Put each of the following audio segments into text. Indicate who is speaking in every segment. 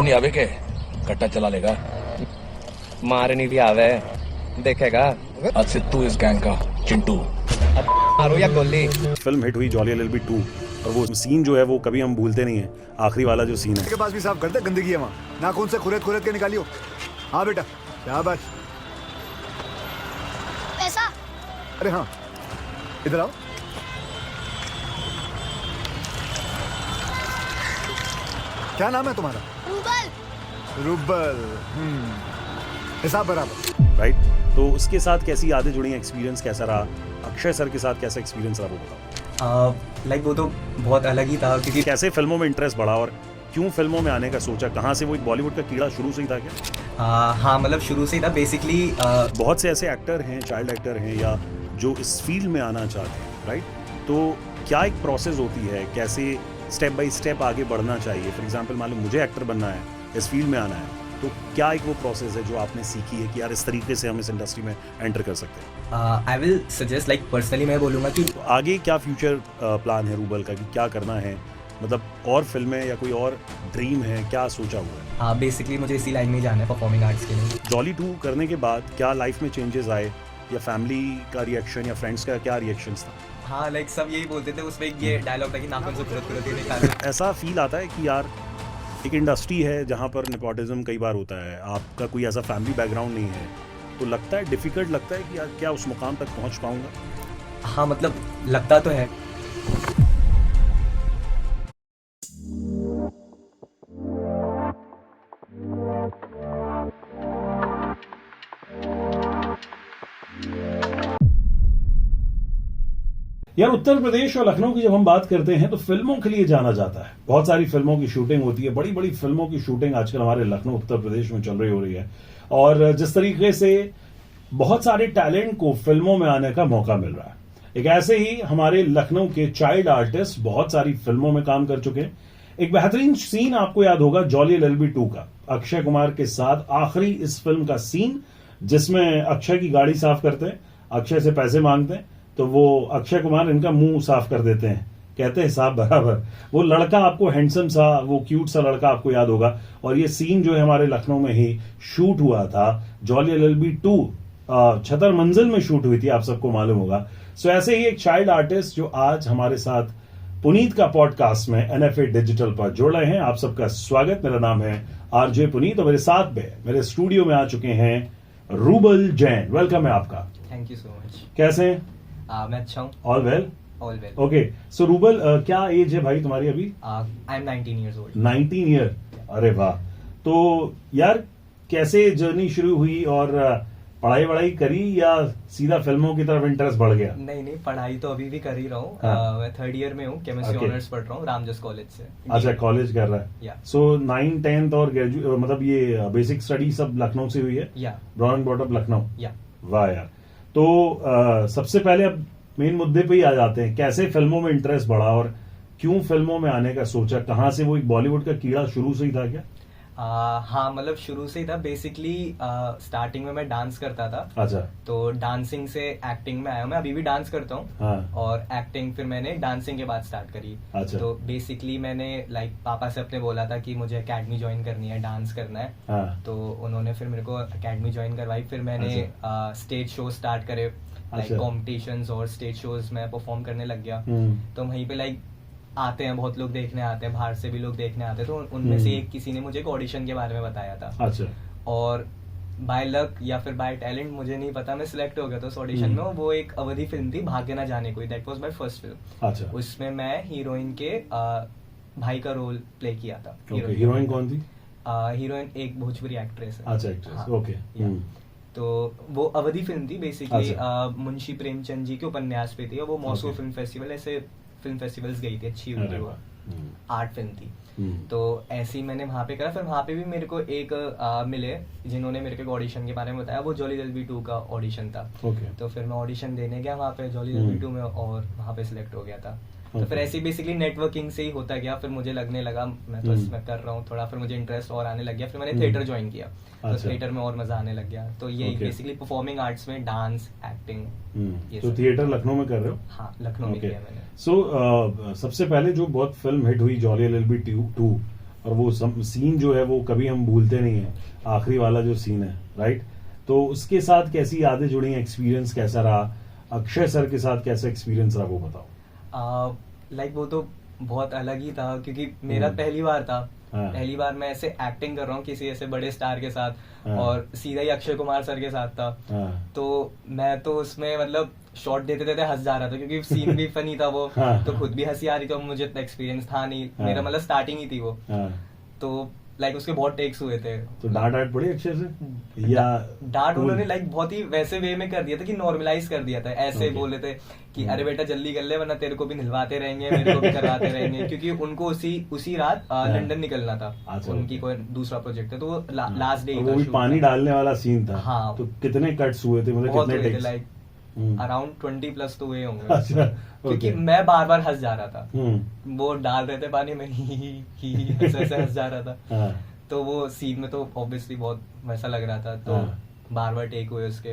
Speaker 1: मारू नहीं आवे के कट्टा चला लेगा।
Speaker 2: मारनी भी आवे देखेगा।
Speaker 1: आज से तू इस गैंग का चिंटू।
Speaker 2: मारो या गोली।
Speaker 3: फिल्म हिट हुई जॉली एलएलबी 2 और वो सीन जो है वो कभी हम भूलते नहीं है। आखिरी वाला जो सीन है
Speaker 4: के पास भी साफ करते गंदगी है वहाँ, नाखून से खुरेद खुरेद के निकालियो। हाँ बेटा, क्या बात।
Speaker 5: पैसा।
Speaker 4: अरे हाँ, इधर आओ। क्या नाम है तुम्हारा?
Speaker 5: रूबल।
Speaker 4: रूबल। हिसाब बराबर।
Speaker 3: राइट। तो उसके साथ कैसी यादें जुड़ी हैं, एक्सपीरियंस कैसा रहा? अक्षय सर के साथ कैसा एक्सपीरियंस रहा वो बताओ।
Speaker 2: लाइक वो तो बहुत अलग ही था क्योंकि
Speaker 3: कैसे फिल्मों में इंटरेस्ट बढ़ा और क्यों फिल्मों में आने का सोचा? कहाँ से वो एक बॉलीवुड का कीड़ा शुरू से ही था क्या?
Speaker 2: हाँ मतलब शुरू से ही था बेसिकली।
Speaker 3: बहुत से ऐसे एक्टर हैं, चाइल्ड एक्टर हैं या जो इस फील्ड में आना चाहते हैं, राइट? तो क्या एक प्रोसेस होती है, कैसे स्टेप बाय स्टेप आगे बढ़ना चाहिए? फॉर एग्जांपल मान लो मुझे एक्टर बनना है, इस फील्ड में आना है, तो क्या एक वो प्रोसेस है जो आपने सीखी है कि यार इस तरीके से हम इस इंडस्ट्री में एंटर कर सकते हैं?
Speaker 2: I will suggest like personally मैं बोलूँगा कि
Speaker 3: तो आगे क्या फ्यूचर प्लान है रूबल का कि क्या करना है? मतलब और फिल्में या कोई और ड्रीम है, क्या सोचा हुआ है?
Speaker 2: हाँ बेसिकली मुझे इसी लाइन में ही जाना है परफॉर्मिंग आर्ट्स के लिए।
Speaker 3: जॉली 2 करने के बाद क्या लाइफ में चेंजेस आए या फैमिली का रिएक्शन या फ्रेंड्स का क्या रिएक्शंस था?
Speaker 2: हाँ लाइक सब यही बोलते थे, उसमें ये डायलॉग था कि नाखून से खुरद खुरद के निकालो।
Speaker 3: ऐसा फील आता है कि यार एक इंडस्ट्री है जहाँ पर नेपोटिज्म कई बार होता है, आपका कोई ऐसा फैमिली बैकग्राउंड नहीं है, तो लगता है डिफिकल्ट लगता है कि यार क्या उस मुकाम तक पहुँच पाऊंगा?
Speaker 2: हाँ मतलब लगता तो है।
Speaker 6: यार उत्तर प्रदेश और लखनऊ की जब हम बात करते हैं तो फिल्मों के लिए जाना जाता है। बहुत सारी फिल्मों की शूटिंग होती है, बड़ी बड़ी फिल्मों की शूटिंग आजकल हमारे लखनऊ उत्तर प्रदेश में चल रही हो रही है। और जिस तरीके से बहुत सारे टैलेंट को फिल्मों में आने का मौका मिल रहा है, एक ऐसे ही हमारे लखनऊ के चाइल्ड आर्टिस्ट बहुत सारी फिल्मों में काम कर चुके हैं। एक बेहतरीन सीन आपको याद होगा जॉली एलएलबी 2 का, अक्षय कुमार के साथ आखिरी इस फिल्म का सीन जिसमें अक्षय की गाड़ी साफ करते हैं, अक्षय से पैसे मांगते हैं तो वो अक्षय कुमार इनका मुंह साफ कर देते हैं, कहते हैं हिसाब बराबर। वो लड़का आपको हैंडसम सा, वो क्यूट सा लड़का आपको याद होगा। और ये सीन जो है हमारे लखनऊ में ही शूट हुआ था। जॉली एलएलबी 2 छतर मंजिल में शूट हुई थी, आप सबको मालूम होगा। सो ऐसे ही एक चाइल्ड आर्टिस्ट जो आज हमारे साथ पुनीत का पॉडकास्ट में एनएफए डिजिटल पर जुड़ रहे हैं, आप सबका स्वागत। मेरा नाम है आरजे पुनीत और मेरे साथ में मेरे स्टूडियो में आ चुके हैं रूबल जैन। वेलकम है आपका।
Speaker 2: Thank you so much.
Speaker 6: कैसे हैं?
Speaker 2: मैं अच्छा हूँ।
Speaker 6: All well?
Speaker 2: All well.
Speaker 6: Okay, so Rubal क्या एज है भाई तुम्हारी अभी?
Speaker 2: I am 19 years old।
Speaker 6: 19 year, अरे वाह। तो यार कैसे जर्नी शुरू हुई और पढ़ाई वढ़ाई करी या सीधा फिल्मों की तरफ इंटरेस्ट बढ़ गया?
Speaker 2: नहीं पढ़ाई तो अभी भी कर ही रहा हूँ।
Speaker 6: हाँ।
Speaker 2: मैं 3rd year में हूँ, केमिस्ट्री
Speaker 6: Okay.
Speaker 2: ऑनर्स पढ़ रहा हूँ रामजस कॉलेज से।
Speaker 6: अच्छा, कॉलेज कर रहा है।
Speaker 2: Yeah.
Speaker 6: सो 9, 10th और ग्रेजुएट मतलब ये बेसिक स्टडी सब लखनऊ से हुई है?
Speaker 2: या
Speaker 6: born and bought up Lucknow.
Speaker 2: या
Speaker 6: वाह यार। तो सबसे पहले अब मेन मुद्दे पे ही आ जाते हैं, कैसे फिल्मों में इंटरेस्ट बढ़ा और क्यों फिल्मों में आने का सोचा? कहाँ से वो एक बॉलीवुड का कीड़ा शुरू से ही था क्या?
Speaker 2: हाँ मतलब शुरू से ही था। बेसिकली स्टार्टिंग में मैं डांस करता था।
Speaker 6: अच्छा।
Speaker 2: तो डांसिंग से एक्टिंग में आया हूँ। मैं अभी भी डांस करता हूँ।
Speaker 6: हाँ।
Speaker 2: और एक्टिंग फिर मैंने डांसिंग के बाद स्टार्ट करी।
Speaker 6: अच्छा।
Speaker 2: तो बेसिकली मैंने लाइक पापा से अपने बोला था कि मुझे एकेडमी ज्वाइन करनी है, डांस करना है।
Speaker 6: हाँ।
Speaker 2: तो उन्होंने फिर मेरे को एकेडमी ज्वाइन करवाई। फिर मैंने स्टेज शो स्टार्ट करे, लाइक
Speaker 6: अच्छा।
Speaker 2: कॉम्पिटिशन्स और स्टेज शोज में परफॉर्म करने लग गया। तो वहीं पे लाइक आते हैं बहुत लोग देखने आते हैं, बाहर से भी लोग देखने आते हैं। तो उनमें से एक किसी ने मुझे एक ऑडिशन के बारे में बताया था।
Speaker 6: अच्छा।
Speaker 2: और बाय लक या फिर बाय टैलेंट मुझे नहीं पता, मैं सिलेक्ट हो गया था उस ऑडिशन में। वो एक अवधि फिल्म थी, भाग्य ना जाने कोई। That was my first film.
Speaker 6: अच्छा।
Speaker 2: उसमें मैं हीरोइन के भाई का रोल प्ले किया था।
Speaker 6: ओके, हीरोइन कौन थी?
Speaker 2: हीरोइन एक भोजपुरी एक्ट्रेस है।
Speaker 6: अच्छा, एक्ट्रेस।
Speaker 2: हाँ,
Speaker 6: ओके।
Speaker 2: तो वो अवधि फिल्म थी बेसिकली।
Speaker 6: अच्छा।
Speaker 2: मुंशी प्रेमचंद जी के उपन्यास पे थी और वो मौसू
Speaker 6: Okay.
Speaker 2: फिल्म फेस्टिवल, ऐसे फिल्म फेस्टिवल्स गई थी, अच्छी हुई थी वो। आर्ट फिल्म थी। तो ऐसे ही मैंने वहाँ पे करा। फिर वहाँ पे भी मेरे को एक मिले जिन्होंने मेरे को ऑडिशन के बारे में बताया। वो जॉली एलएलबी 2 का ऑडिशन था।
Speaker 6: ओके।
Speaker 2: तो फिर मैं ऑडिशन देने गया वहाँ पे जॉली एलएलबी 2 में और वहाँ पे सिलेक्ट हो गया था। तो फिर ऐसे बेसिकली नेटवर्किंग से ही होता गया। फिर मुझे लगने लगा मैं तो इसमें कर रहा हूँ थोड़ा, फिर मुझे इंटरेस्ट और आने लग गया। फिर मैंने थिएटर ज्वाइन किया। तो
Speaker 6: अच्छा।
Speaker 2: थिएटर में और मजा आने लग गया। तो यही
Speaker 6: Okay.
Speaker 2: बेसिकली परफॉर्मिंग आर्ट्स में डांस, एक्टिंग, ये
Speaker 6: तो
Speaker 2: सब।
Speaker 6: थिएटर लखनऊ में कर रहे हो?
Speaker 2: हाँ, लखनऊ में
Speaker 6: ओके।
Speaker 2: किया मैंने।
Speaker 6: सो सबसे पहले जो बहुत फिल्म हिट हुई जॉली एलएलबी 2, और वो सीन जो है वो कभी हम भूलते नहीं है, आखिरी वाला जो सीन है, राइट? तो उसके साथ कैसी यादें जुड़ी हैं, एक्सपीरियंस कैसा रहा, अक्षय सर के साथ कैसा एक्सपीरियंस रहा वो बताओ।
Speaker 2: लाइक वो तो बहुत अलग ही था, क्योंकि मेरा पहली बार था।
Speaker 6: हाँ।
Speaker 2: पहली बार मैं ऐसे एक्टिंग कर रहा हूँ किसी ऐसे बड़े स्टार के साथ,
Speaker 6: हाँ।
Speaker 2: और सीधा ही अक्षय कुमार सर के साथ था।
Speaker 6: हाँ।
Speaker 2: तो मैं तो उसमें मतलब शॉट देते देते हंस जा रहा था, क्योंकि सीन भी फनी था वो।
Speaker 6: हाँ।
Speaker 2: तो खुद भी हंसी आ रही थी, और मुझे इतना एक्सपीरियंस था नहीं,
Speaker 6: हाँ।
Speaker 2: मेरा मतलब स्टार्टिंग ही थी वो।
Speaker 6: हाँ।
Speaker 2: तो लाइक उसके बहुत टेक्स हुए थे।
Speaker 6: तो डांट पड़ी अक्षय से या
Speaker 2: डांट उन्होंने लाइक बहुत ही वैसे वे में कर दिया था कि नॉर्मलाइज कर दिया था, ऐसे
Speaker 6: Okay.
Speaker 2: बोले थे कि अरे बेटा जल्दी कर ले, वरना तेरे को भी निलवाते रहेंगे, मेरे को भी करवाते रहेंगे, क्योंकि उनको उसी रात लंदन निकलना था।
Speaker 6: अच्छा,
Speaker 2: उनकी
Speaker 6: okay.
Speaker 2: कोई दूसरा प्रोजेक्ट था, तो वो लास्ट डे
Speaker 6: और वो भी पानी डालने वाला सीन था।
Speaker 2: हाँ।
Speaker 6: तो कितने कट्स हुए थे, मतलब
Speaker 2: बहुत
Speaker 6: कितने
Speaker 2: हुए थे,
Speaker 6: टेक्स?
Speaker 2: लाइक अराउंड 20+ तो हुए होंगे।
Speaker 6: अच्छा,
Speaker 2: क्योंकि
Speaker 6: okay.
Speaker 2: मैं बार बार हंस जा रहा था,
Speaker 6: हम्म।
Speaker 2: वो डाल रहे थे पानी में, ही ऐसे ऐसे हंस जा रहा था।
Speaker 6: हाँ।
Speaker 2: तो वो सीन में तो ऑब्वियसली बहुत वैसा लग रहा था, तो
Speaker 6: हाँ।
Speaker 2: बार बार टेक हुए उसके।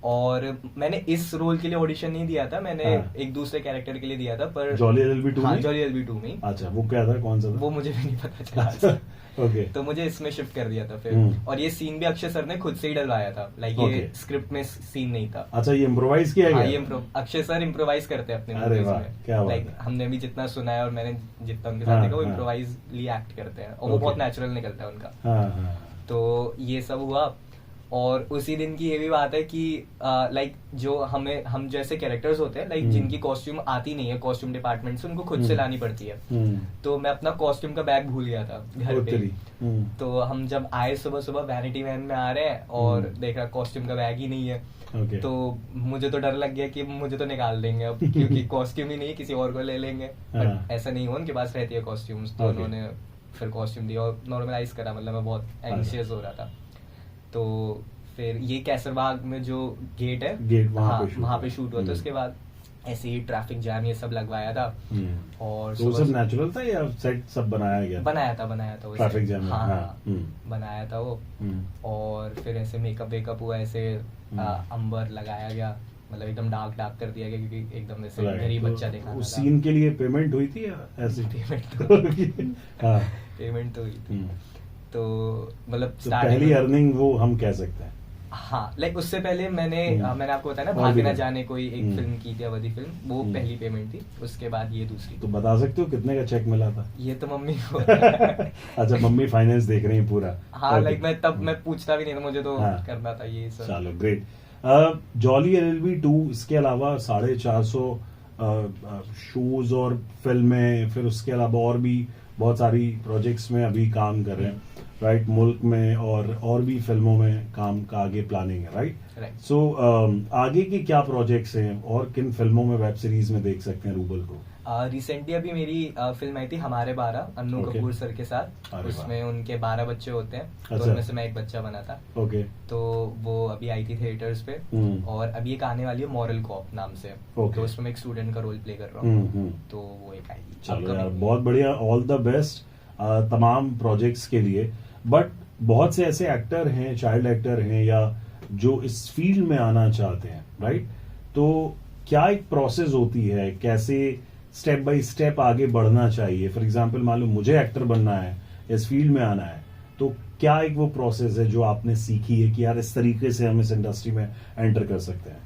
Speaker 2: और मैंने इस रोल के लिए ऑडिशन नहीं दिया था, मैंने
Speaker 6: हाँ।
Speaker 2: एक दूसरे कैरेक्टर के लिए दिया था, पर
Speaker 6: जॉली LLB 2
Speaker 2: हाँ,
Speaker 6: में?
Speaker 2: जॉली LLB 2 में।
Speaker 6: अच्छा, वो क्या था, कौन सा था?
Speaker 2: वो मुझे भी नहीं पता चला।
Speaker 6: ओके।
Speaker 2: तो मुझे इसमें शिफ्ट कर दिया था फिर।
Speaker 6: हम्म।
Speaker 2: और ये सीन भी अक्षय सर ने खुद से ही डलवाया था, लाइक ये
Speaker 6: Okay.
Speaker 2: स्क्रिप्ट में सीन नहीं था।
Speaker 6: अच्छा, ये इम्प्रोवाइज किया
Speaker 2: हाँ,
Speaker 6: गया?
Speaker 2: ये अक्षय सर इम्प्रोवाइज करते हैं अपने
Speaker 6: अरे
Speaker 2: movies
Speaker 6: वाह,
Speaker 2: में।
Speaker 6: क्या बात
Speaker 2: लाइक
Speaker 6: है।
Speaker 2: हमने भी जितना सुना है और मैंने जितना उनके
Speaker 6: हाँ,
Speaker 2: साथ देखा, वो
Speaker 6: हाँ।
Speaker 2: इम्प्रोवाइजली एक्ट करते हैं, और वो
Speaker 6: Okay.
Speaker 2: बहुत नेचुरल निकलता है उनका।
Speaker 6: हाँ, हाँ।
Speaker 2: तो ये सब हुआ। और उसी दिन की ये भी बात है कि लाइक जो हम जैसे कैरेक्टर्स होते हैं, लाइक जिनकी कॉस्ट्यूम आती नहीं है कॉस्ट्यूम डिपार्टमेंट से, उनको खुद से लानी पड़ती है। तो मैं अपना कॉस्ट्यूम का बैग भूल गया था घर
Speaker 6: ओ
Speaker 2: पे।
Speaker 6: तेरी।
Speaker 2: तो हम जब आए सुबह सुबह वैनिटी वैन में आ रहे हैं, और देख रहा कॉस्ट्यूम का बैग ही नहीं है।
Speaker 6: ओके।
Speaker 2: तो मुझे तो डर लग गया कि मुझे तो निकाल देंगे अब, क्योंकि कॉस्ट्यूम ही नहीं, किसी और को ले लेंगे।
Speaker 6: हाँ।
Speaker 2: बट ऐसा नहीं हुआ, उनके पास रहती है कॉस्ट्यूम्स, तो
Speaker 6: Okay.
Speaker 2: उन्होंने फिर कॉस्ट्यूम दिया और नॉर्मलाइज करा। मतलब मैं बहुत एंशियस हो रहा था। तो फिर ये कैसरबाग में जो गेट है,
Speaker 6: गेट वहाँ
Speaker 2: हाँ,
Speaker 6: पे shoot
Speaker 2: वहाँ
Speaker 6: हुआ।
Speaker 2: पे शूट हुआ था। उसके बाद ऐसे ही ट्रैफिक जैम ये सब लगवाया था। और
Speaker 6: तो वो
Speaker 2: सुबह
Speaker 6: सब नेचुरल था या सेट सब बनाया गया?
Speaker 2: बनाया था वो
Speaker 6: ट्रैफिक
Speaker 2: set।
Speaker 6: जैम में,
Speaker 2: हाँ,
Speaker 6: हाँ।
Speaker 2: हाँ, बनाया था वो। और फिर ऐसे मेकअप वेकअप हुआ, ऐसे अंबर लगाया गया, मतलब एकदम डार्क डार्क कर दिया गया, क्योंकि एकदम ऐसे
Speaker 6: Right.
Speaker 2: गरीब
Speaker 6: तो
Speaker 2: बच्चा दिखाना
Speaker 6: उस
Speaker 2: था।
Speaker 6: सीन के लिए पेमेंट हुई थी या ऐसे? हाँ।
Speaker 2: पेमेंट तो हुई थी।
Speaker 6: हम्म।
Speaker 2: तो मतलब
Speaker 6: तो
Speaker 2: starting
Speaker 6: पहली
Speaker 2: में-
Speaker 6: अर्निंग वो हम कह सकते हैं।
Speaker 2: हाँ, लाइक उससे पहले मैंने मैंने आपको बताया ना,
Speaker 6: और
Speaker 2: भागे
Speaker 6: भी
Speaker 2: ना
Speaker 6: नहीं।
Speaker 2: जाने कोई एक फिल्म की थी, अवधि फिल्म, वो पहली पेमेंट थी। उसके बाद ये दूसरी।
Speaker 6: तो बता सकते हो कितने का चेक मिला था?
Speaker 2: ये तो मम्मी को
Speaker 6: अच्छा, मम्मी फाइनेंस देख रही है पूरा?
Speaker 2: हाँ,
Speaker 6: Okay.
Speaker 2: लाइक मैं तब मैं पूछता भी नहीं था, मुझे तो
Speaker 6: हाँ।
Speaker 2: करना था ये सब।
Speaker 6: चलो, ग्रेट। जॉली LLB 2, इसके अलावा 450 शोज और फिल्में, फिर उसके अलावा और भी बहुत सारी प्रोजेक्ट्स में अभी काम कर रहे हैं, राइट? मुल्क में और भी फिल्मों में काम का आगे प्लानिंग है, राइट?
Speaker 2: Right.
Speaker 6: सो आगे के क्या प्रोजेक्ट्स हैं और किन फिल्मों में, वेब सीरीज में देख सकते हैं रूबल को?
Speaker 2: रिसेंटली अभी मेरी फिल्म आई थी हमारे 12, अन्नू
Speaker 6: Okay.
Speaker 2: कपूर सर के साथ।
Speaker 6: अरे
Speaker 2: उसमें उनके 12 बच्चे होते हैं, तो
Speaker 6: अच्छा।
Speaker 2: उनमें से मैं एक बच्चा बना था।
Speaker 6: ओके।
Speaker 2: तो वो अभी आई थी थिएटर्स पे। और अभी एक आने वाली है मॉरल कॉप नाम से।
Speaker 6: Okay.
Speaker 2: तो उसमें मैं एक स्टूडेंट का रोल प्ले कर रहा हूँ। तो वो एक आएगी।
Speaker 6: चलो यार,
Speaker 2: upcoming।
Speaker 6: बहुत बढ़िया, ऑल द बेस्ट तमाम प्रोजेक्ट्स के लिए। बट बहुत से ऐसे एक्टर हैं, चाइल्ड एक्टर हैं, या जो इस फील्ड में आना चाहते हैं, राइट? तो क्या एक प्रोसेस होती है, कैसे स्टेप बाय स्टेप आगे बढ़ना चाहिए? फॉर एग्जांपल, मान लो मुझे एक्टर बनना है, इस फील्ड में आना है, तो क्या एक वो प्रोसेस है जो आपने सीखी है कि यार इस तरीके से हम इस इंडस्ट्री में एंटर कर सकते हैं?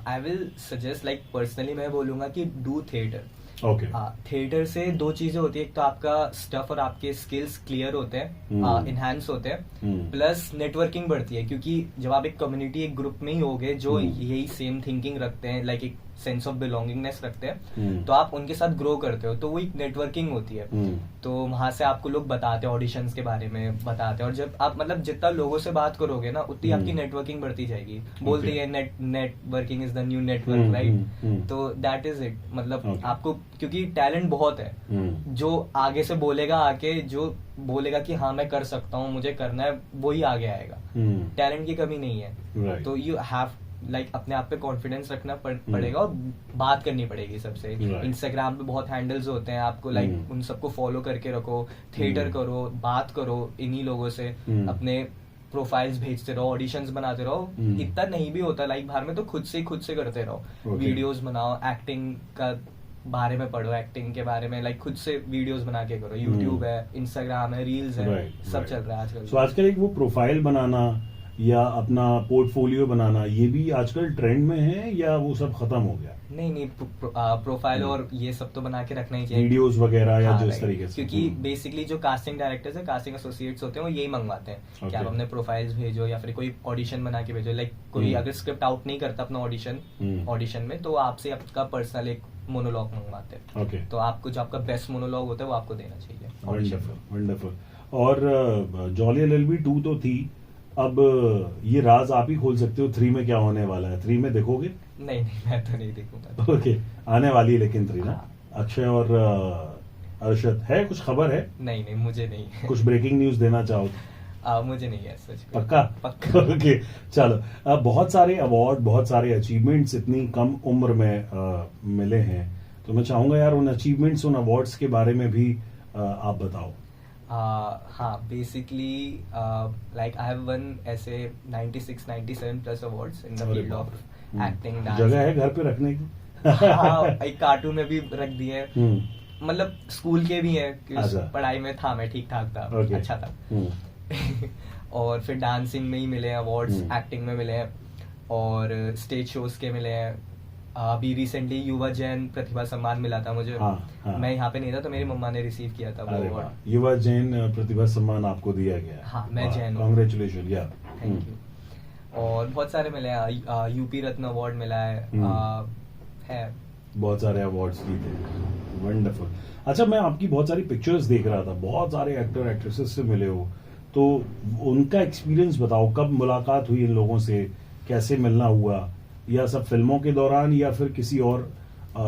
Speaker 2: I will suggest, like personally मैं बोलूंगा कि डू थिएटर।
Speaker 6: ओके।
Speaker 2: थिएटर से दो चीजें होती है, एक तो आपका स्टफ और आपके स्किल्स क्लियर होते हैं, इनहैंस होते हैं, प्लस नेटवर्किंग बढ़ती है, क्योंकि जब आप एक कम्युनिटी, एक ग्रुप में ही होगे जो यही सेम थिंकिंग रखते हैं, लाइक एक सेंस ऑफ बिलोंगिंगनेस रखते हैं, तो आप उनके साथ ग्रो करते हो, तो वो एक नेटवर्किंग होती है। तो वहां से आपको लोग बताते हैं, ऑडिशंस के बारे में बताते हैं, और जब आप मतलब जितना लोगों से बात करोगे ना, उतनी आपकी नेटवर्किंग बढ़ती जाएगी। बोलते हैं networking is the new network, right? तो दैट इज इट। मतलब आपको, क्योंकि टैलेंट बहुत है, जो आगे से बोलेगा, आके जो बोलेगा कि हाँ मैं कर सकता हूँ, मुझे करना है, वो ही आगे आएगा। टैलेंट की कमी नहीं है।
Speaker 6: Right.
Speaker 2: तो यू हैव लाइक अपने आप पे कॉन्फिडेंस रखना पड़ेगा, और बात करनी पड़ेगी सबसे।
Speaker 6: Right.
Speaker 2: इंस्टाग्राम पे बहुत हैंडल्स होते हैं, आपको लाइक उन सबको फॉलो करके रखो, थिएटर करो, बात करो इन्हीं लोगों से, अपने प्रोफाइल्स भेजते रहो, ऑडिशंस बनाते रहो। इतना नहीं भी होता लाइक बाहर में, तो खुद से करते रहो।
Speaker 6: Okay.
Speaker 2: वीडियोस बनाओ, एक्टिंग का बारे में पढ़ो, एक्टिंग के बारे में, लाइक खुद से वीडियोस बना के करो। यूट्यूब है, इंस्टाग्राम है, रील्स है, सब चल रहा है आजकल।
Speaker 6: सो आजकल एक वो प्रोफाइल बनाना या अपना पोर्टफोलियो बनाना, ये भी आजकल ट्रेंड में है या वो सब खत्म हो गया?
Speaker 2: नहीं, प्रोफाइल और ये सब तो बना के रखना ही चाहिए,
Speaker 6: वीडियोस वगैरह या
Speaker 2: हाँ,
Speaker 6: जिस
Speaker 2: right.
Speaker 6: तरीके से,
Speaker 2: क्योंकि बेसिकली जो कास्टिंग डायरेक्टर्स है, कास्टिंग एसोसिएट्स होते हैं, वो यही मंगवाते हैं कि
Speaker 6: Okay.
Speaker 2: आप अपने प्रोफाइल्स भेजो या फिर कोई ऑडिशन बना के भेजो। लाइक कोई अगर स्क्रिप्ट आउट नहीं करता अपना ऑडिशन में, तो आपसे आपका पर्सनल एक मोनोलॉग मंगवाते हैं।
Speaker 6: ओके,
Speaker 2: तो आपको जो आपका बेस्ट मोनोलॉग होता है वो आपको देना चाहिए ऑडिशन में।
Speaker 6: वंडरफुल। और जॉली LLB 2 तो थी, अब ये राज आप ही खोल सकते हो 3 में क्या होने वाला है? 3 में देखोगे?
Speaker 2: नहीं, मैं तो नहीं देखूंगा।
Speaker 6: ओके, आने वाली है लेकिन 3 ना?
Speaker 2: हाँ।
Speaker 6: अक्षय और अर्शद है, कुछ खबर है?
Speaker 2: नहीं, मुझे नहीं है।
Speaker 6: कुछ ब्रेकिंग न्यूज देना चाहो?
Speaker 2: मुझे नहीं है सच में।
Speaker 6: पक्का? ओके, चलो। अब बहुत सारे अवार्ड, बहुत सारे अचीवमेंट्स इतनी कम उम्र में मिले हैं, तो मैं चाहूंगा यार उन अचीवमेंट्स, उन अवार्ड्स के बारे में भी आप बताओ।
Speaker 2: हाँ, basically like I have one ऐसे 96-97 प्लस अवार्ड्स इन द
Speaker 6: अरे
Speaker 2: फील्ड
Speaker 6: बाप
Speaker 2: ऑफ
Speaker 6: रे।
Speaker 2: Acting, dance.
Speaker 6: जगह है घर पे रखने की?
Speaker 2: हाँ, एक कार्टून में भी रख दिए हैं,
Speaker 6: हम्म,
Speaker 2: मतलब स्कूल के भी हैं कि
Speaker 6: अच्छा।
Speaker 2: पढ़ाई में था मैं ठीक ठाक था,
Speaker 6: ओके।
Speaker 2: अच्छा था।
Speaker 6: हम्म,
Speaker 2: और फिर डांसिंग में ही मिले हैं अवार्ड्स,
Speaker 6: हम्म।
Speaker 2: एक्टिंग में मिले हैं, और स्टेज शोज के मिले हैं। अभी रिसेंटली युवा जैन प्रतिभा सम्मान मिला था मुझे।
Speaker 6: हाँ।
Speaker 2: मैं यहाँ पे नहीं था, तो मेरी मम्मा ने रिसीव किया था वो
Speaker 6: अरे
Speaker 2: अवार्ड।
Speaker 6: वाह, युवा जैन प्रतिभा सम्मान आपको दिया गया है।
Speaker 2: हाँ, मैं जैन हूँ।
Speaker 6: कांग्रेचुलेशन, या
Speaker 2: थैंक यू। और बहुत सारे मिले हैं, यूपी रत्न अवार्ड मिला है।
Speaker 6: बहुत सारे अवार्ड्स जीते, वंडरफुल। अच्छा, मैं आपकी बहुत सारी पिक्चर्स देख रहा था, बहुत सारे एक्टर एक्ट्रेसेस से मिले हो, तो उनका एक्सपीरियंस बताओ, कब मुलाकात हुई इन लोगों से, कैसे मिलना हुआ, या सब फिल्मों के दौरान या फिर किसी और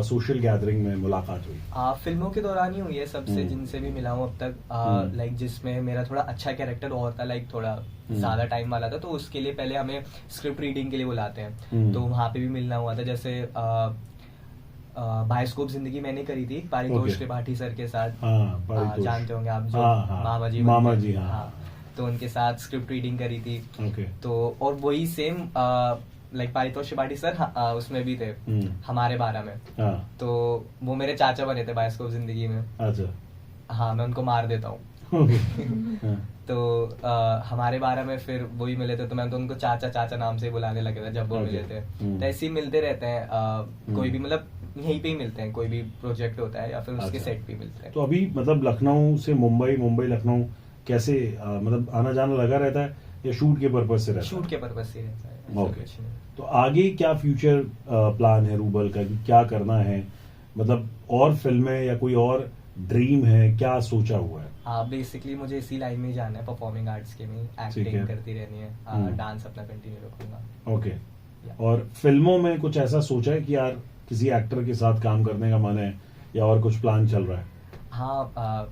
Speaker 6: सोशल गैदरिंग में मुलाकात हुई?
Speaker 2: फिल्मों के दौरान ही हुई है सबसे, जिनसे भी मिला हूँ अब तक। लाइक जिसमें मेरा थोड़ा अच्छा कैरेक्टर और था, लाइक थोड़ा ज्यादा टाइम वाला था, तो उसके लिए पहले हमें स्क्रिप्ट रीडिंग के लिए बुलाते हैं, तो वहाँ पे भी मिलना हुआ था। जैसे बायोस्कोप जिंदगी मैंने करी थी पारितोष त्रिपाठी सर के साथ।
Speaker 6: पारितोष।
Speaker 2: जानते होंगे आप, जो
Speaker 6: हाँ, मामा जी, हाँ।
Speaker 2: तो उनके साथ स्क्रिप्ट रीडिंग करी थी।
Speaker 6: ओके।
Speaker 2: तो और वही same like Paritosh Tripathi sir उसमें भी थे, हमारे 12 में।
Speaker 6: हाँ,
Speaker 2: तो वो मेरे चाचा बने थे बायोस्कोप जिंदगी में।
Speaker 6: अच्छा।
Speaker 2: हाँ, मैं उनको मार देता हूँ।
Speaker 6: हाँ,
Speaker 2: तो हमारे 12 में फिर वही मिले थे, तो मैं तो उनको चाचा नाम से बुलाने लगे थे जब वो
Speaker 6: Okay.
Speaker 2: मिले थे। तो ऐसे ही मिलते रहते हैं, कोई भी मतलब यहीं पे ही मिलते हैं, कोई भी प्रोजेक्ट होता है या फिर उसके
Speaker 6: अच्छा।
Speaker 2: सेट पे मिलते हैं।
Speaker 6: तो अभी मतलब लखनऊ से मुंबई, मुंबई लखनऊ कैसे मतलब आना जाना लगा रहता है या शूट के पर्पज से रहता है?
Speaker 2: शूट के पर्पज से रहता है, ऐसा
Speaker 6: ओके।
Speaker 2: कुछ नहीं।
Speaker 6: तो आगे क्या फ्यूचर प्लान है रूबल का, कि क्या करना है, मतलब और फिल्में या कोई और ड्रीम है, क्या सोचा हुआ है?
Speaker 2: बेसिकली मुझे इसी लाइन में ही जाना है, परफॉर्मिंग आर्ट्स के में,
Speaker 6: ठीक है।
Speaker 2: एक्टिंग करती रहनी है, डांस अपना कंटिन्यू रखूंगा।
Speaker 6: ओके। और फिल्मों में कुछ ऐसा सोचा है कि यार किसी एक्टर के साथ काम करने का मन है, या और कुछ प्लान चल रहा है?
Speaker 2: हाँ,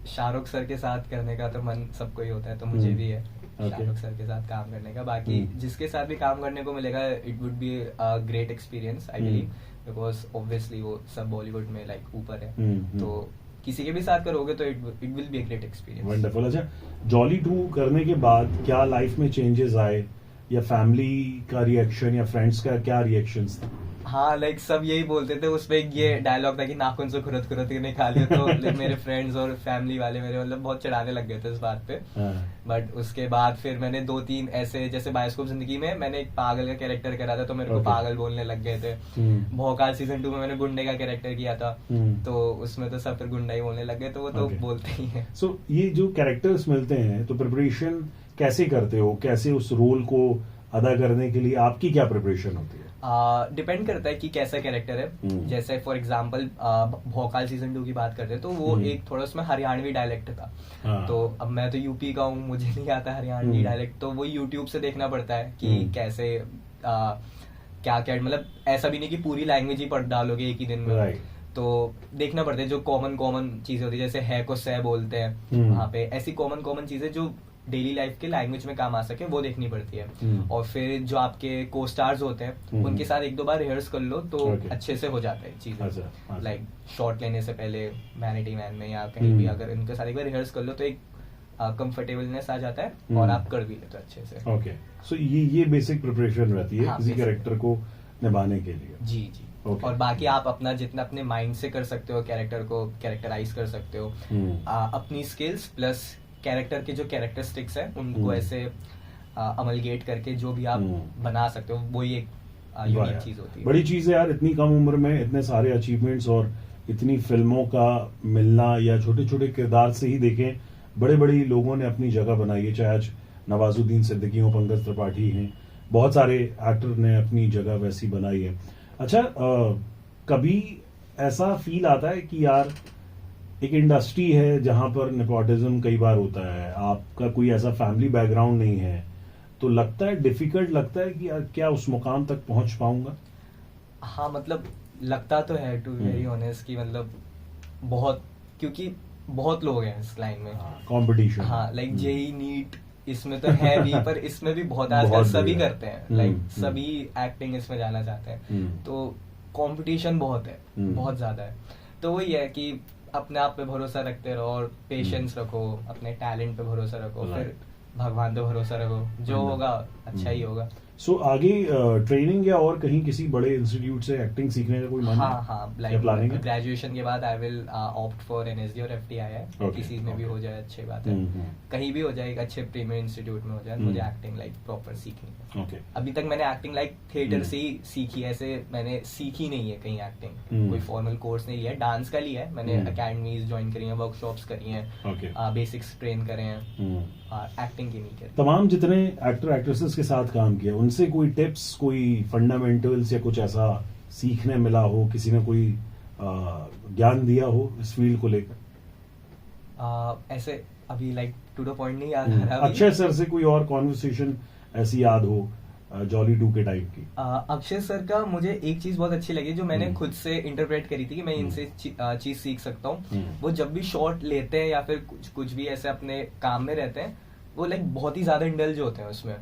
Speaker 2: शाहरुख सर के साथ करने का तो मन सबको ही होता है, तो मुझे भी है शाहरुख सर के साथ काम करने का। बाकी जिसके साथ भी काम करने को मिलेगा, it would be a great experience, I believe, because obviously वो सब बॉलीवुड में लाइक ऊपर है, तो किसी के भी साथ करोगे तो it will be a great experience.
Speaker 6: Wonderful. अच्छा, जॉली 2 करने के बाद क्या लाइफ में चेंजेस आए, या फैमिली का रिएक्शन या फ्रेंड्स का क्या रिएक्शंस था?
Speaker 2: हाँ, लाइक सब यही बोलते थे, उसमें ये डायलॉग था कि नाखून से खुरद के निकालियो, तो like, मेरे फ्रेंड्स और फैमिली वाले मेरे मतलब बहुत चिढ़ाने लग गए थे इस बात पे। बट उसके बाद फिर मैंने 2-3 ऐसे, जैसे बायोस्कोप जिंदगी में मैंने एक पागल का कैरेक्टर करा था, तो मेरे को पागल बोलने लग गए थे। भोकाल सीजन 2 में मैंने गुंडे का कैरेक्टर किया था, तो उसमें तो सब फिर गुंडा ही बोलने लग गए, तो वो तो बोलते ही है।
Speaker 6: सो ये जो कैरेक्टर्स मिलते हैं, तो प्रिपरेशन कैसे करते हो, कैसे उस रोल को अदा करने के लिए आपकी क्या प्रिपरेशन होती है?
Speaker 2: डिपेंड करता है कि कैसा कैरेक्टर है। जैसे फॉर एग्जांपल भोकाल सीजन 2 की बात करते हैं, तो वो एक थोड़ा उसमें हरियाणवी डायलेक्ट था। तो अब मैं तो यूपी का हूँ, मुझे नहीं आता हरियाणवी डायलेक्ट, तो वो यूट्यूब से देखना पड़ता है कि कैसे क्या क्या, मतलब ऐसा भी नहीं कि पूरी लैंग्वेज ही पढ़ डालोगे एक ही दिन में। तो देखना पड़ता है जो कॉमन चीजें होती है, जैसे है को सह बोलते हैं वहाँ पे, ऐसी कॉमन चीजें जो डेली लाइफ के लैंग्वेज में काम आ सके, वो देखनी पड़ती है। और फिर जो आपके को स्टार्स होते हैं, उनके साथ 1-2 बार रिहर्स कर लो, तो अच्छे से हो जाता है चीजें। लाइक शॉट लेने से पहले वैनिटी मैन में या कहीं भी अगर इनके साथ एक बार रिहर्स कर लो, तो एक कंफर्टेबलनेस आ जाता है और आप कर भी लेते हो अच्छे से।
Speaker 6: ओके, सो ये बेसिक प्रिपरेशन रहती है किसी कैरेक्टर को निभाने के लिए।
Speaker 2: जी।
Speaker 6: Okay.
Speaker 2: और बाकी आप अपना जितना अपने माइंड से कर सकते हो कैरेक्टर को कैरेक्टराइज कर सकते हो, अपनी स्किल्स प्लस कैरेक्टर के जो कैरेक्टरिस्टिक्स है उनको ऐसे अमलगेट करके जो भी आप बना सकते हो, वही एक यूनिक चीज होती है।
Speaker 6: बड़ी चीज है यार, इतनी कम उम्र में इतने सारे अचीवमेंट्स और इतनी फिल्मों का मिलना, या छोटे छोटे किरदार से ही देखें बड़े बड़े लोगों ने अपनी जगह बनाई है, चाहे आज नवाजुद्दीन सिद्दीकी हो, पंकज त्रिपाठी हैं, बहुत सारे एक्टर ने अपनी जगह वैसी बनाई है। अच्छा, कभी ऐसा फील आता है कि यार एक इंडस्ट्री है जहां पर नेपोटिज्म कई बार होता है, आपका कोई ऐसा फैमिली बैकग्राउंड नहीं है, तो लगता है डिफिकल्ट लगता है कि यार क्या उस मुकाम तक पहुंच पाऊंगा?
Speaker 2: हाँ मतलब लगता तो है, टू वेरी ऑनेस्ट, कि मतलब बहुत, क्योंकि बहुत लोग हैं इस लाइन में,
Speaker 6: कंपटीशन।
Speaker 2: हाँ लाइक जेई नीट इसमें तो है भी, पर इसमें भी बहुत आजकल सभी करते हैं, लाइक सभी एक्टिंग इसमें जाना चाहते हैं, तो कंपटीशन बहुत है, बहुत ज्यादा है। तो वही है कि अपने आप पे भरोसा रखते रहो और पेशेंस रखो, अपने टैलेंट पे भरोसा रखो, फिर भगवान पे भरोसा रखो, जो होगा अच्छा ही होगा।
Speaker 6: सो आगे ट्रेनिंग या और कहीं किसी बड़े इंस्टीट्यूट से एक्टिंग सीखने का कोई मन है?
Speaker 2: हाँ
Speaker 6: क्या प्लानिंग है?
Speaker 2: ग्रेजुएशन के बाद I will opt for NSD और एफटीआई है, किसी में भी हो जाए अच्छी बात है, कहीं भी हो जाए, एक अच्छे प्रीमियर इंस्टीट्यूट में हो जाए, मुझे एक्टिंग लाइक प्रॉपर सीखनी है।
Speaker 6: ओके।
Speaker 2: अभी तक मैंने एक्टिंग लाइक थिएटर से ही सीखी है, ऐसे मैंने सीखी नहीं है कहीं एक्टिंग, कोई फॉर्मल कोर्स नहीं लिया है, डांस का लिया है मैंने, अकेडमीज ज्वाइन करी हैं, वर्कशॉप्स करी हैं, बेसिक्स ट्रेन करे हैं, एक्टिंग की नहीं करी।
Speaker 6: तमाम जितने एक्टर एक्ट्रेसेस के साथ काम किया, उनसे कोई टिप्स, कोई फंडामेंटल्स या कुछ ऐसा सीखने मिला हो, किसी ने कोई ज्ञान दिया हो इस फील्ड को लेकर?
Speaker 2: ऐसे अभी लाइक टू द पॉइंट नहीं याद आ रहा अभी।
Speaker 6: अक्षय सर से कोई और कॉन्वर्सेशन ऐसी याद हो जॉली 2 के टाइम की?
Speaker 2: अक्षय सर का मुझे एक चीज बहुत अच्छी लगी, जो मैंने खुद से इंटरप्रेट करी थी कि मैं इनसे चीज सीख सकता हूँ। वो जब भी शॉट लेते हैं या फिर कुछ भी ऐसे अपने काम में रहते हैं, वो लाइक बहुत ही ज्यादा इंडल्ज होते हैं उसमें।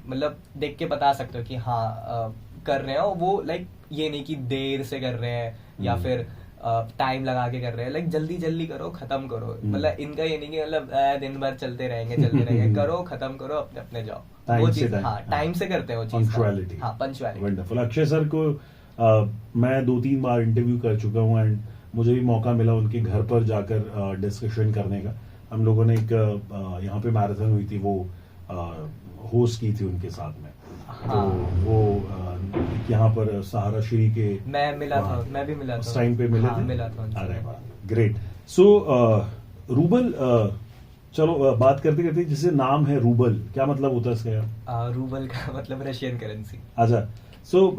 Speaker 2: मतलब देख के बता सकते हो कि हाँ कर रहे हैं, और वो लाइक ये नहीं कि देर से कर रहे हैं या फिर टाइम लगा के कर रहे हैं, लाइक जल्दी जल्दी करो, खत्म करो। मतलब इनका ये नहीं कि मतलब दिन भर चलते रहेंगे करो, खत्म करो, अपने अपने जाओ। वो चीज हाँ टाइम से करते हैं वो चीज,
Speaker 6: पंक्चुअलिटी।
Speaker 2: हाँ पंक्चुअलिटी।
Speaker 6: वंडरफुल। अक्षय सर को मैं 2-3 बार इंटरव्यू कर चुका हूँ, एंड मुझे भी मौका मिला उनके घर पर जाकर डिस्कशन करने का। हम लोगों ने एक यहाँ पे मैराथन हुई थी, वो होस्ट की थी उनके साथ में।
Speaker 2: हाँ।
Speaker 6: तो वो यहाँ पर सहारा श्री के
Speaker 2: मैं मिला था, मैं भी मिला था
Speaker 6: उस टाइम पे मिले
Speaker 2: हाँ,
Speaker 6: थे?
Speaker 2: मिला था उनसे।
Speaker 6: अरे वाह, ग्रेट। सो रूबल, चलो बात करते करते, जैसे नाम है रूबल, क्या मतलब होता है इसका यार?
Speaker 2: रूबल का मतलब रशियन करेंसी।
Speaker 6: अच्छा। सो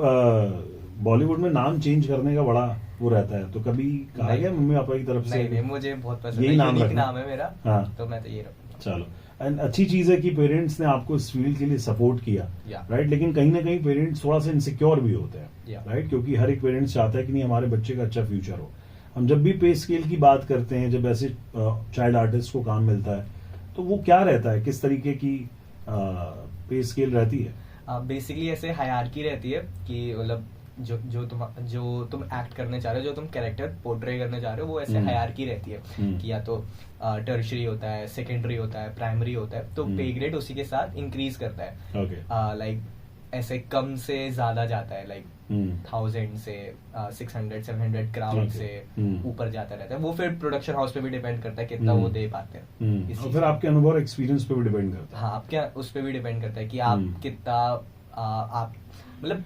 Speaker 6: बॉलीवुड में नाम चेंज करने का बड़ा वो रहता है, तो कभी कहा गया मम्मी पापा की तरफ से?
Speaker 2: नहीं, मुझे बहुत पसंद
Speaker 6: यही
Speaker 2: है,
Speaker 6: नाम
Speaker 2: यूनिक
Speaker 6: रखना?
Speaker 2: नाम है मेरा।
Speaker 6: हाँ।
Speaker 2: तो मैं तो ये रखूंगा।
Speaker 6: चलो, एंड अच्छी चीज है कि पेरेंट्स ने आपको इस फील्ड के लिए सपोर्ट किया,
Speaker 2: Yeah.
Speaker 6: राइट? लेकिन कहीं ना कहीं पेरेंट्स थोड़ा सा इनसिक्योर भी होते हैं,
Speaker 2: Yeah.
Speaker 6: राइट? क्योंकि हर एक पेरेंट्स चाहता है कि नहीं हमारे बच्चे का अच्छा फ्यूचर हो। हम जब भी पे स्केल की बात करते हैं, जब ऐसे चाइल्ड आर्टिस्ट को काम मिलता है, तो वो क्या रहता है, किस तरीके की पे स्केल रहती है?
Speaker 2: बेसिकली ऐसे हायरार्की रहती है कि मतलब जो तुम एक्ट करने चाह रहे हो, जो तुम कैरेक्टर पोर्ट्रे करने चाह रहे हो, वो ऐसे हायरार्की रहती है कि या तो टर्शरी होता है, सेकेंडरी होता है, प्राइमरी होता है, तो पे ग्रेड उसी के साथ इंक्रीज करता है।
Speaker 6: ओके।
Speaker 2: लाइक ऐसे कम से ज्यादा जाता है, लाइक 1000 से 600-700 क्राउड से ऊपर जाता रहता है। वो फिर प्रोडक्शन हाउस पे भी डिपेंड करता है कितना वो दे पाते हैं।
Speaker 6: और फिर आपके अनुभव और एक्सपीरियंस पे भी डिपेंड करता है।
Speaker 2: हाँ, आपके उस पे भी डिपेंड करता है कि आप कितना आप मतलब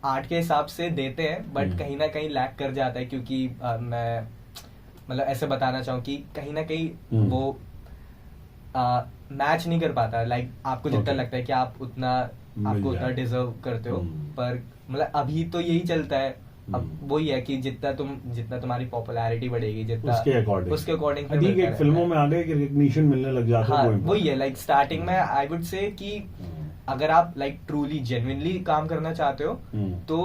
Speaker 2: आर्ट के हिसाब से देते हैं, बट कहीं ना कहीं लैक कर जाता है, क्योंकि मैं मतलब ऐसे बताना चाहूँ कि कहीं ना कहीं वो मैच नहीं कर पाता। लाइक आपको जितना लगता है कि आप आपको उतना डिजर्व करते हो, पर मतलब अभी तो यही चलता है। अब वही है कि जितना तुम्हारी पॉपुलैरिटी बढ़ेगी, जितना उसके अकॉर्डिंग
Speaker 6: ठीक है, फिल्मों में आ गए कि रिकग्निशन मिलने लग जाता है।
Speaker 2: वही है, लाइक स्टार्टिंग में आई वुड से कि अगर आप लाइक ट्रूली जेन्युइनली काम करना चाहते हो, तो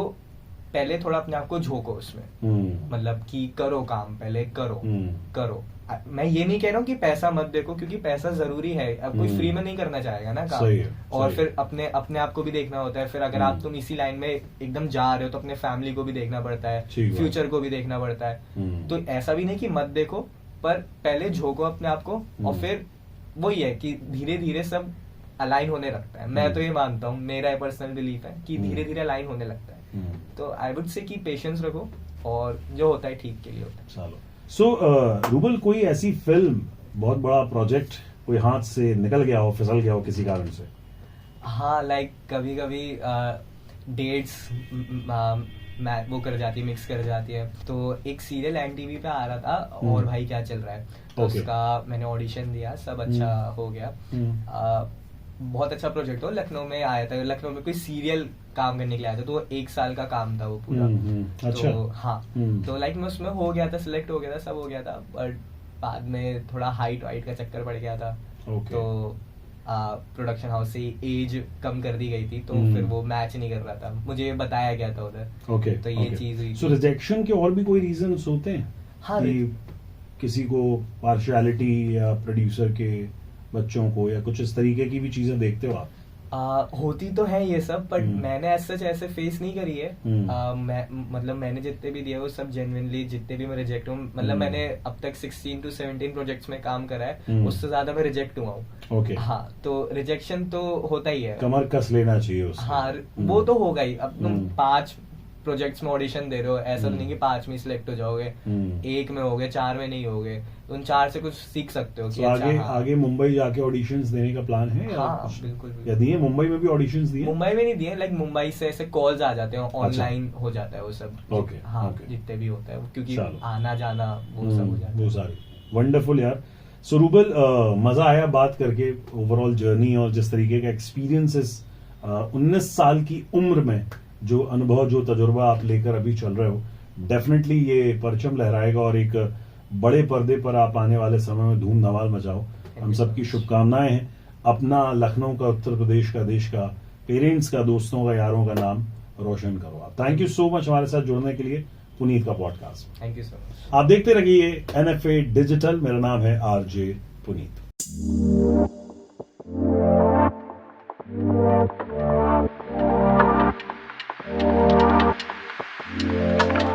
Speaker 2: पहले थोड़ा अपने आप को झोंको उसमें, मतलब कि करो काम, पहले करो। मैं ये नहीं कह रहा हूँ कि पैसा मत देखो, क्योंकि पैसा जरूरी है, अब कोई फ्री में नहीं करना चाहेगा ना काम। और फिर अपने आप को भी देखना होता है। फिर अगर आप तुम इसी लाइन में एकदम जा रहे हो, तो अपने फैमिली को भी देखना पड़ता है, फ्यूचर को भी देखना पड़ता है। तो ऐसा भी नहीं कि मत देखो, पर पहले झोंको अपने आप को, और फिर वही है कि धीरे धीरे सब अलाइन होने लगता है। मैं तो ये मानता हूँ, मेरा पर्सनल बिलीफ है कि धीरे धीरे अलाइन होने लगता है। तो आई वुड से कि पेशेंस रखो और जो होता है ठीक के लिए होता है।
Speaker 6: चलो, सो रूबल, कोई ऐसी फिल्म, बहुत बड़ा प्रोजेक्ट कोई हाथ से निकल गया हो, फिसल गया हो किसी कारण से?
Speaker 2: हाँ, लाइक कभी कभी डेट्स वो कर जाती है, मिक्स कर जाती है। तो एक सीरियल एनटीवी पे आ रहा था, और भाई क्या चल रहा है, तो
Speaker 6: Okay.
Speaker 2: उसका मैंने ऑडिशन दिया, सब अच्छा हो गया। बहुत अच्छा प्रोजेक्ट हो, लखनऊ में आया था, लखनऊ में कोई सीरियल काम करने के लिए आया था, तो वो 1 साल का काम था वो पूरा।
Speaker 6: अच्छा।
Speaker 2: तो हाँ, तो लाइक मैं उसमें हो गया था, सिलेक्ट हो गया था, सब हो गया था, बट बाद में थोड़ा हाइट वाइट का चक्कर पड़ गया था।
Speaker 6: Okay.
Speaker 2: तो प्रोडक्शन हाउस से एज कम कर दी गई थी, तो फिर वो मैच नहीं कर रहा था, मुझे बताया गया था उधर।
Speaker 6: ओके,
Speaker 2: तो ये चीज हुई
Speaker 6: सो
Speaker 2: थी।
Speaker 6: रिजेक्शन के और भी कोई रीजंस होते हैं?
Speaker 2: हाँ,
Speaker 6: कि किसी को पार्शियलिटी या प्रोड्यूसर के बच्चों को या कुछ इस तरीके की भी चीजें देखते हो आप?
Speaker 2: होती तो है ये सब, बट मैंने ऐसे फेस नहीं करी है। मतलब मैंने जितने भी दिए वो सब जेन्युइनली, जितने भी मैं रिजेक्ट हूँ, मतलब मैंने अब तक 16 to 17 प्रोजेक्ट्स में काम करा है, उससे ज्यादा मैं रिजेक्ट हुआ हूँ।
Speaker 6: ओके।
Speaker 2: हाँ, तो रिजेक्शन तो होता ही है।
Speaker 6: कमर कस लेना चाहिए उससे।
Speaker 2: हाँ, वो तो होगा ही। अब तुम 5 प्रोजेक्ट्स में ऑडिशन दे रहे हो, ऐसा तो नहीं कि 5 में सिलेक्ट हो जाओगे, 1 में हो गए, 4 में नहीं हो गए, उन 4 से कुछ सीख सकते हो कि
Speaker 6: तो
Speaker 2: अच्छा,
Speaker 6: आगे
Speaker 2: हाँ।
Speaker 6: आगे मुंबई जाके ऑडिशंस देने का प्लान है या
Speaker 2: हाँ,
Speaker 6: कुछ?
Speaker 2: बिल्कुल,
Speaker 6: या
Speaker 2: बिल्कुल।
Speaker 6: दिए मुंबई में भी ऑडिशंस दिए?
Speaker 2: मुंबई में नहीं दिए, लाइक मुंबई से ऐसे कॉल्स आ जाते हैं, ऑनलाइन हो जाता है वो सब।
Speaker 6: ओके,
Speaker 2: हाँ,
Speaker 6: ओके।
Speaker 2: जितने भी होता है, क्योंकि
Speaker 6: चलो।
Speaker 2: आना जाना वो सब हो जाता है।
Speaker 6: वो सारी वंडरफुल यार। सो रूबल, मजा आया बात करके, ओवरऑल जर्नी और जिस तरीके का एक्सपीरियंसेस 19 साल की उम्र में जो अनुभव, जो तजुर्बा आप लेकर अभी चल रहे हो, डेफिनेटली ये परचम लहराएगा और एक बड़े पर्दे पर आप आने वाले समय में धूम धमाल मचाओ। हम सबकी शुभकामनाएं हैं। अपना, लखनऊ का, उत्तर प्रदेश का, देश का, पेरेंट्स का, दोस्तों का, यारों का नाम रोशन करो आप। थैंक यू सो मच हमारे साथ जुड़ने के लिए पुनीत का podcast.
Speaker 2: Thank you so much.
Speaker 6: आप देखते रहिए NFA डिजिटल। मेरा नाम है RJ पुनीत।